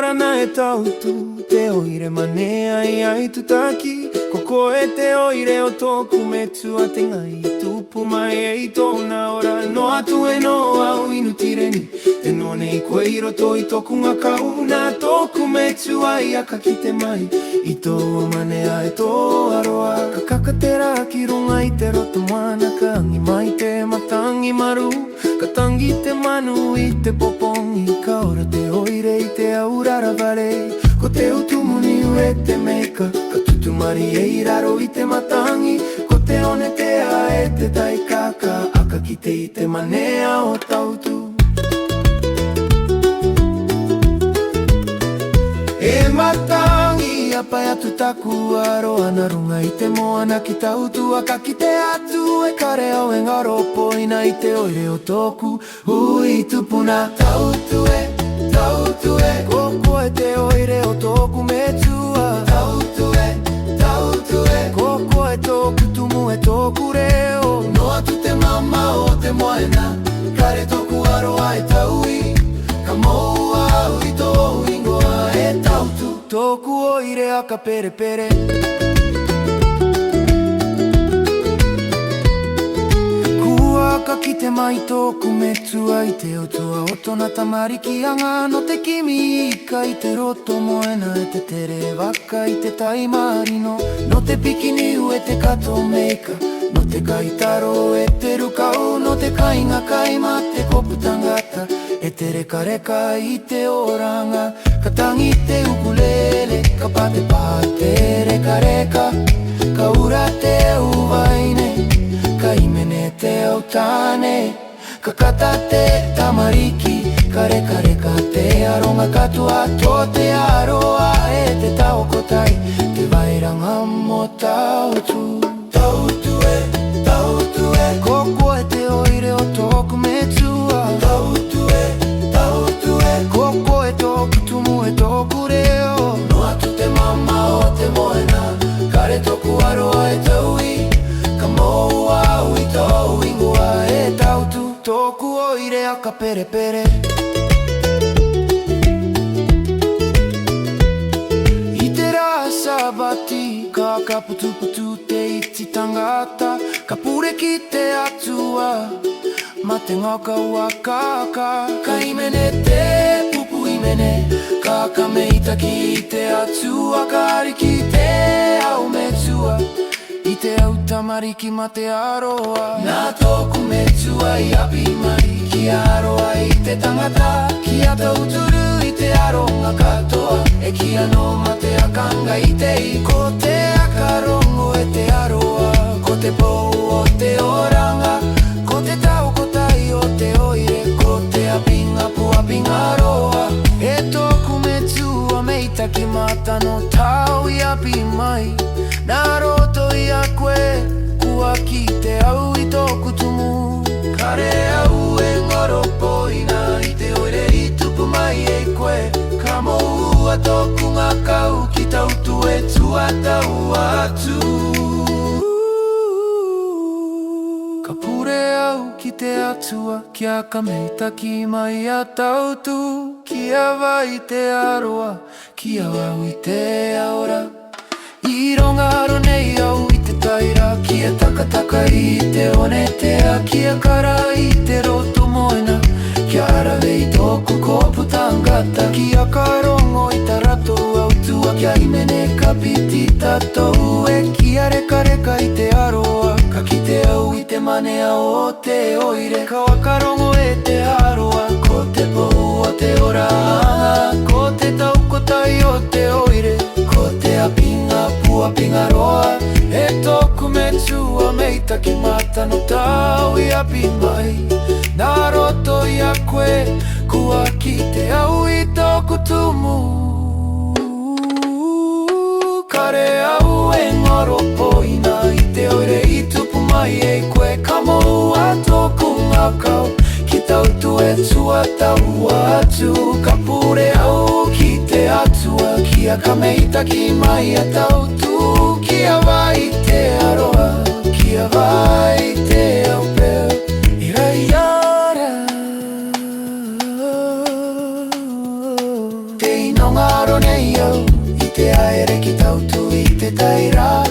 ora na e tautu te oire mane ai ai tutaki ko koe te oire o tōku metu a te ngai tupu mai e tōna ora no atu e no au inu tireni e no nei koe i roto i tōku ngā kau na tōku metu ai aka ki te mai i tō mane ai tō aroa ka kakatera ki runga i te roto mana ka angi mai te matangi maru ka tangi te manu i te popongi ka ora te oire i te aurara vare ko te utumuni ue te meika ka tutumari e i raro i te matangi ko te one te a e te taikaka aka ki te i te manea o tautu e matangi apai atu taku aroa na runga i te moana ki tautu aka ki te atu e kare au e ngaro poina i te oire o tōku ui tupuna tautu e koko e te oire o tōku metua tautu e koko e tōku tumu e tōku reo no atu te mama o te moena kare tōku aroa e taui ka moua au i tō ingoa e tautu tōku oire aka pere pere ka ki te mai tōku metua i te otua o tōna tamariki anga no te kimi ika i te roto moena e te tere waka i te taimarino no te pikini u e te kato meika no te kaitaro e te rukau no te kainga kaima te kopu tangata e te reka reka i te oranga ka tangi te ukulele ka pate pate reka reka ka ura te uwaine ka imene te autane ka kata te tamariki ka reka reka te aronga katua tō te aroa e te taokotai te vairanga mo tautu tautu e koko e te oire o tōku metua tautu e koko e tōku tumu e tōku reo no atu te mama o te moena kare tōku aroa e taui ka moua au i tō ingoa e tautu tōku oire aka pere pere I te rā sabati ka kaputuputu te iti tangata ka pure ki te atua ma te ngaka wakaka ka imene te pupu imene ka kameita ki te atua ka ari ki te au metua I te au tamariki ma te aroa nā tōku metua i api mai ki aroa i te tangata ki a tauturu i te aronga katoa e ki anō ma te akanga i te I ko te akarongo e te aroa ko te pou o te oranga ko te taukotai o te oire ko te apinga puapinga roa e tōku metua meita ki mata no tau i api mai nā roto I a koe kua ki te au I tōku tumu kare au e ngoro poina I te oire I tupu mai e koe ka moua tōku ngā kau ki tautu e tua tau atu ka pure au ki te atua kia ka meita ki mai a tautu kia vai te aroa kia au I te aora I rongaro nei au I te taira kia takataka I te one te a kia kara I te roto moena kia arawe I tōku kopu tangata kia karongo I ta rato au tua kia imene ka piti tatou e kia reka reka I te aroa ka ki te au I te manea o te oire ka wakarongo e te aroa ko te pou o te oranga ko te taukotai o te oire ko te apinga puapinga roa e tōku metua meita ki mata no tau I api mai nā roto I a koe kua ki te au I tōku tumu kare au e ngoro poina I te oire I tupu mai e koe ka moua tōku ngakau ki tautu e tua tau atu ka pure au ki te atua kia ka meita ki mai a tautu kia vai te aroa kia vai te au peo ira iara te inonga ere ki tautu I te taira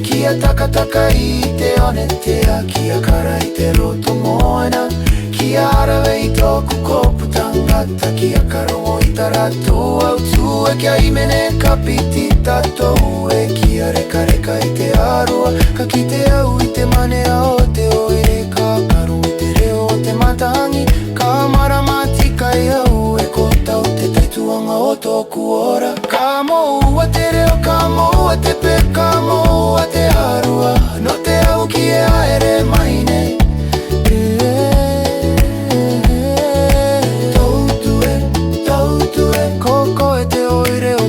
Kia takataka I te onetea Kia kara I te roto moana Kia arawe I tōku kopu tangata Kia karongo I tā rātou au tū E kia imene ka piti tātou E kia reka reka I te aroa Ka kite au I te manea o te oire Ka karongo I te reo o te matangi Ka maramati kai au E ko tau te taituanga o tōku ora Ka moua te reo, ka moua te pe Ka moua te aroa No te au ki e aere mai nei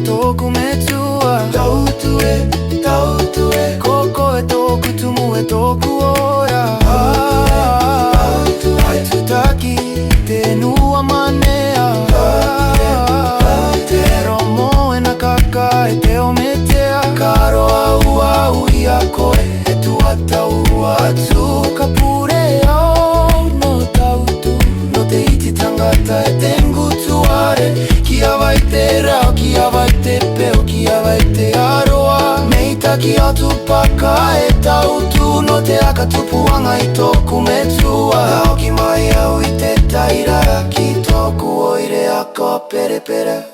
Tōku me tua Tautue Koko e tōku tumu e tōku ora Ai tutaki te nua manea Te romo e na kaka e te ometea Karo au au I a koe e tua tau atu Ka pure au no tautu No te iti tangata e te ngutuare Kia vai te rao, kia vai te peo, kia vai te aroa Meitaki atu paka e tautu No te aka tupuanga I tōku me tua Aoki mai au I te taira Ki tōku oire ako pere pere